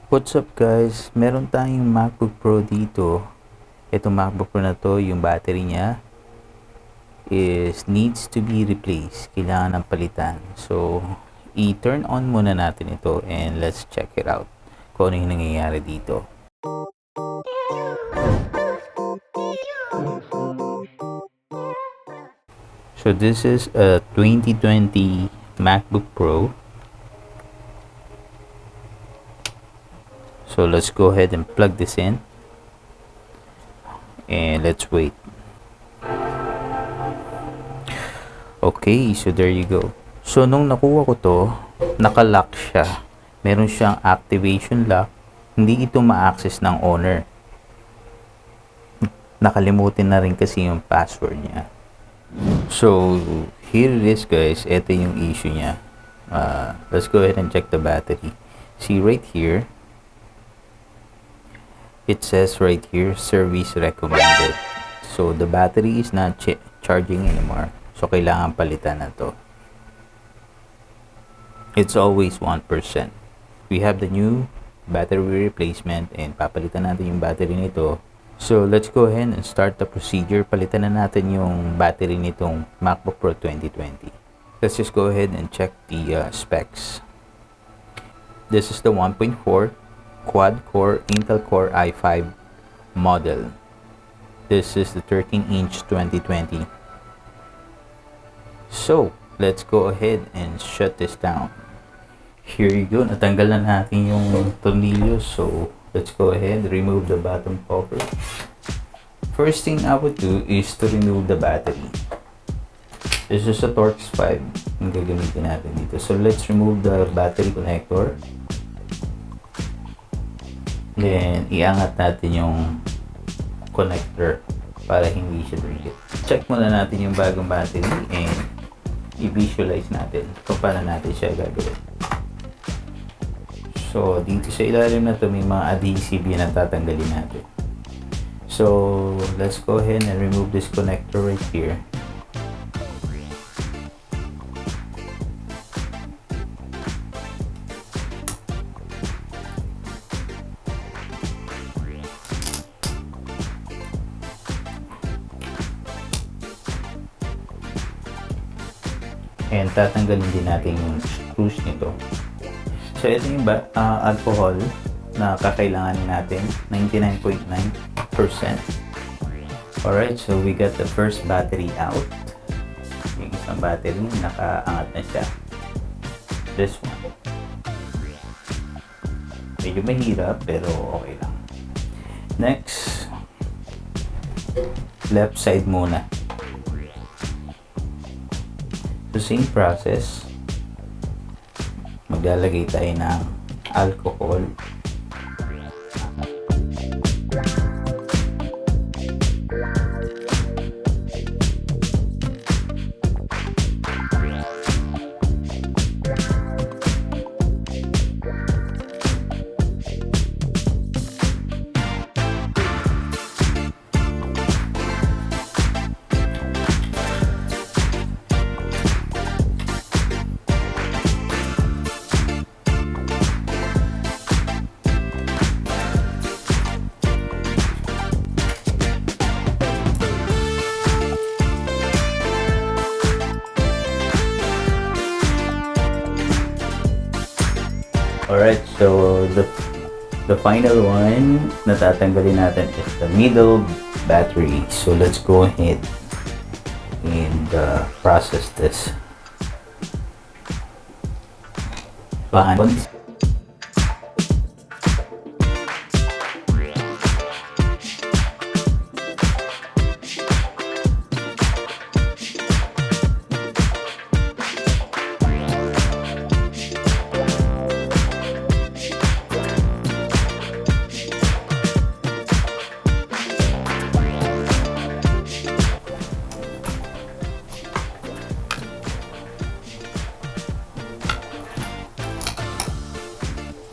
What's up guys? Meron tayong MacBook Pro dito. Itong MacBook Pro na to, yung battery niya needs to be replaced. Kailangan ng palitan. So, i-turn on muna natin ito and let's check it out. Kung ano yung nangyayari dito. So, this is a 2020 MacBook Pro. So let's go ahead and plug this in and let's wait. Okay, so there you go. So nung nakuha ko to, naka-lock siya. Meron siyang activation lock. Hindi ito ma-access ng owner. Nakalimutin na rin kasi yung password niya. So here it is guys. Ito yung issue niya. Let's go ahead and check the battery. See right here. It says right here, service recommended. So, the battery is not charging anymore. So, kailangan palitan na to. It's always 1%. We have the new battery replacement and papalitan natin yung battery nito. So, let's go ahead and start the procedure. Palitan na natin yung battery nitong MacBook Pro 2020. Let's just go ahead and check the specs. This is the 1.4 quad-core Intel Core i5 model. This is the 13-inch 2020. So, let's go ahead and shut this down. Here you go. Natanggal na natin yung tornilyo. So, let's go ahead, remove the bottom cover. First thing I would do is to remove the battery. This is a Torx 5 yung gagamitin natin dito. So, let's remove the battery connector. Then, iangat natin yung connector para hindi siya dumikit. Check muna natin yung bagong battery and i-visualize natin kung paano natin siya gagawin. So, dito sa ilalim na to may mga adhesive yan na tatanggalin natin. So, let's go ahead and remove this connector right here. And tatanggalin din natin yung screws nito. So ito yung alcohol na kakailanganin natin, 99.9%. Alright, so we got the first battery out. Yung isang battery, nakaangat na siya. This one. Medyo mahirap pero okay lang. Next, left side muna. So, same process. Maglalagay tayo ng alcohol. Alright, so the final one na tatanggalin natin is the middle battery. So let's go ahead and process this.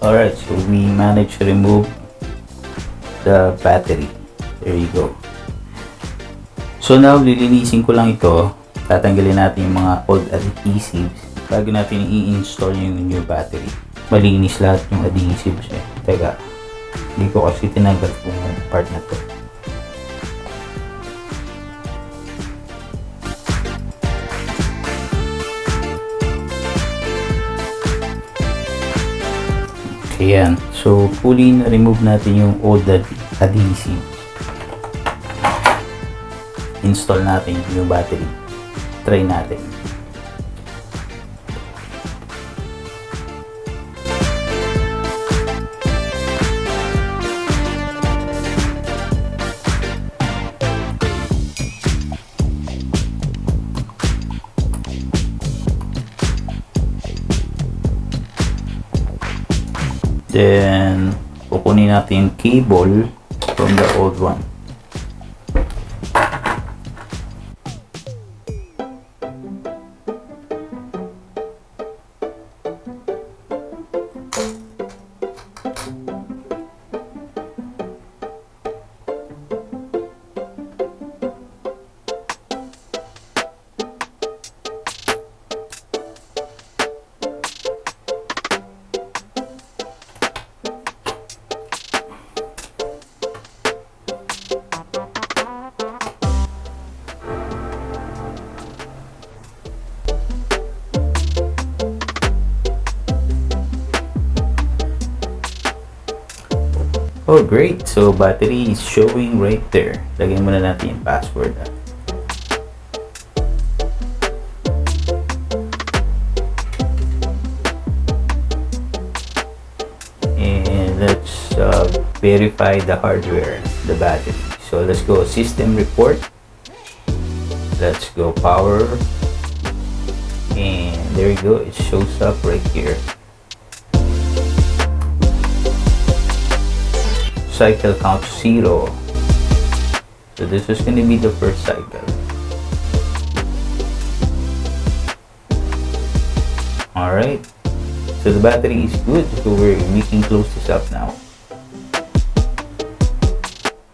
Alright, so we managed to remove the battery. There you go. So now, lilinisin ko lang ito. Tatanggalin natin yung mga old adhesives bago natin i-install yung new battery. Malinis lahat yung adhesives eh. Teka, hindi ko kasi tinanggal kung part na to. Ayan. So, fully na-remove natin yung old adhesive. Install natin yung battery. Try natin. Then, kukunin natin yung cable from the old one. Oh, great. So, battery is showing right there. Lagyan muna natin yung password. And let's verify the hardware, the battery. So, let's go system report. Let's go power. And there you go. It shows up right here. Cycle count 0. So this is going to be the first cycle. Alright. So the battery is good. So we can close this up now.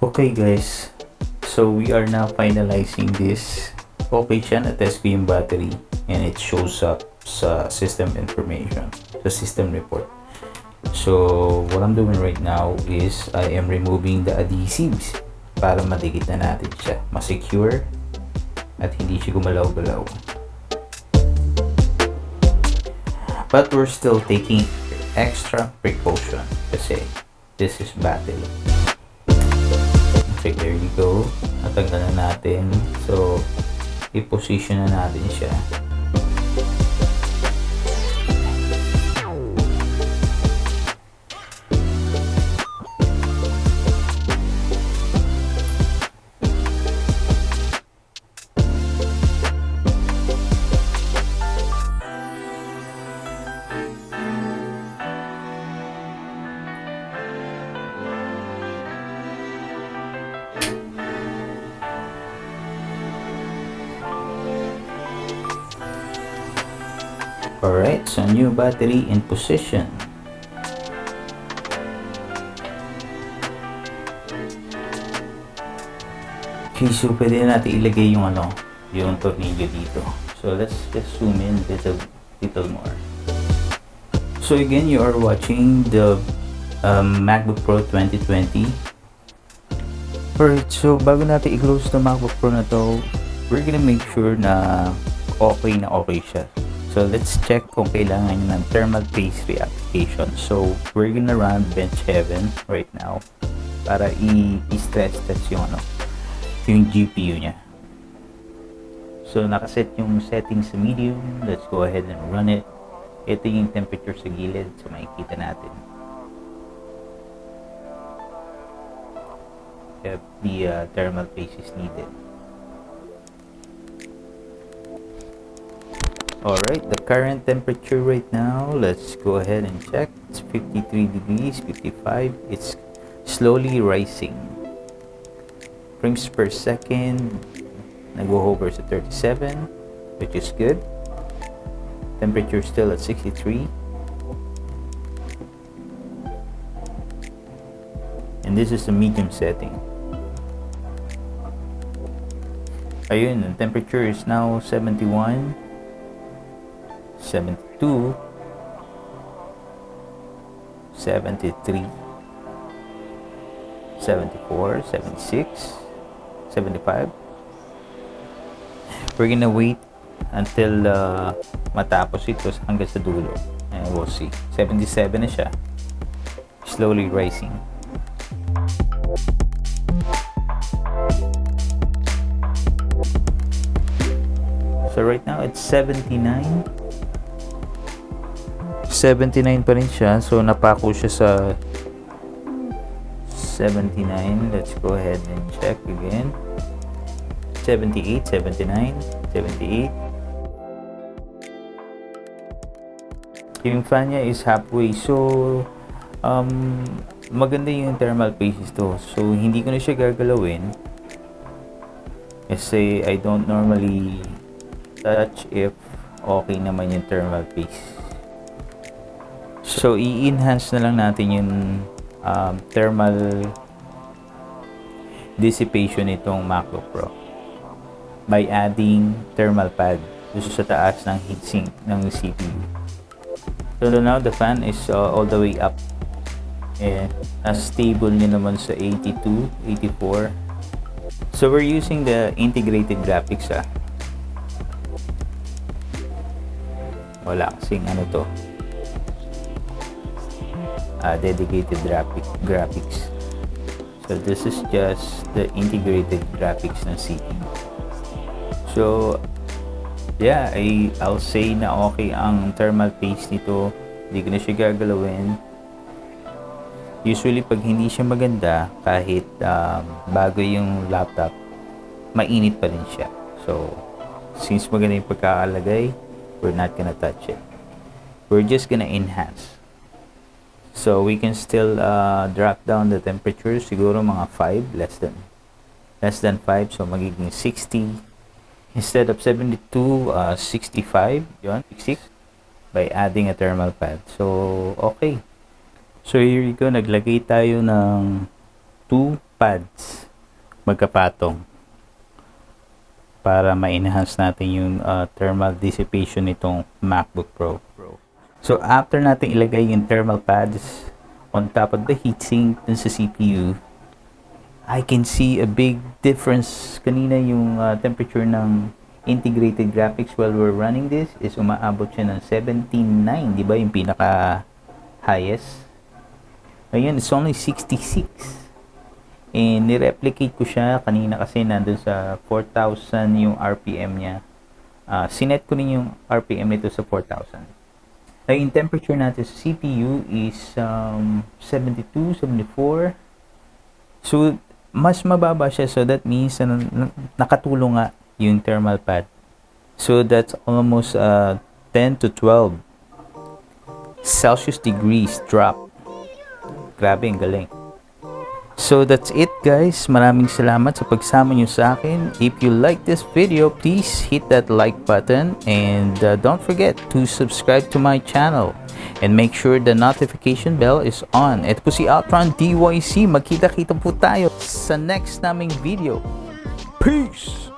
Okay guys. So we are now finalizing this. Okay siya. Na-test ko yung battery. And it shows up sa system information. Sa system report. So, what I'm doing right now is I am removing the adhesives para madikit na natin siya, ma-secure at hindi siya gumalaw-galaw. But we're still taking extra precaution kasi this is battery. Okay, there you go. Natanggal na natin. So, i-position na natin siya. Alright, so new battery in position. Okay, so pwede natin ilagay yung yung tornilyo dito. So let's just zoom in little more. So again, you are watching the MacBook Pro 2020. Alright, so bago natin i-close the MacBook Pro na to, we're gonna make sure na okay siya. So let's check kung kailangan ng thermal paste reapplication. So we're gonna run bench 7 right now para i-stress test yung yung GPU niya. So nakaset yung settings sa medium. Let's go ahead and run it. Ito yung temperature sa gilid, so makikita natin. If the thermal paste is needed. Alright, the current temperature right now, let's go ahead and check. It's 53 degrees, 55. It's slowly rising. Frames per second, nag-hover sa 37, which is good. Temperature still at 63. And this is the medium setting. Ayun, the temperature is now 71. 72, 73. 74, 76, 75. We're gonna wait until matapos ito hanggang sa dulo, and we'll see. 77 na siya, slowly rising. So right now it's 79 pa rin siya, so napako siya sa 79. Let's go ahead and check again. 78, 79, 78. Yung fan niya is halfway, so maganda yung thermal paste to, so hindi ko na siya gagalawin kasi I don't normally touch if okay naman yung thermal paste. So i-enhance na lang natin yung thermal dissipation nitong MacBook Pro by adding thermal pad sa taas ng heatsink ng CPU. So now the fan is all the way up, and stable niya naman sa 82, 84. So we're using the integrated graphics. Wala kasing ano to, dedicated graphics. So this is just the integrated graphics ng CPU. So yeah, I'll say na okay ang thermal paste nito. Hindi ko na siya gagalawin. Usually pag hindi siya maganda, kahit bago yung laptop, mainit pa rin siya. So since maganda yung pagkakalagay, we're not gonna touch it. We're just gonna enhance. So we can still drop down the temperature, siguro mga 5, less than 5, so magiging 60 instead of 72, 65, yun, 66, by adding a thermal pad. So okay, so here you go, naglagay tayo ng 2 pads magkapatong para ma-enhance natin yung thermal dissipation nitong MacBook Pro. So after natin ilagay yung thermal pads on top of the heatsink dun sa CPU, I can see a big difference. Kanina yung temperature ng integrated graphics while we're running this is umaabot siya ng 79, di ba, yung pinaka highest. Ngayon it's only 66, and nireplicate ko siya kanina kasi nandun sa 4,000 yung RPM niya. Sinet ko rin yung RPM nito sa 4,000. Yung temperature natin sa CPU is 72, 74. So mas mababa siya, so that means nakatulong nga yung thermal pad. So that's almost 10 to 12 Celsius degrees drop. Grabe, ang galing. So that's it guys, maraming salamat sa pagsama nyo sa akin. If you like this video, please hit that like button, and don't forget to subscribe to my channel and make sure the notification bell is on. Ito po si Altron DYC, magkita-kita po tayo sa next naming video. Peace!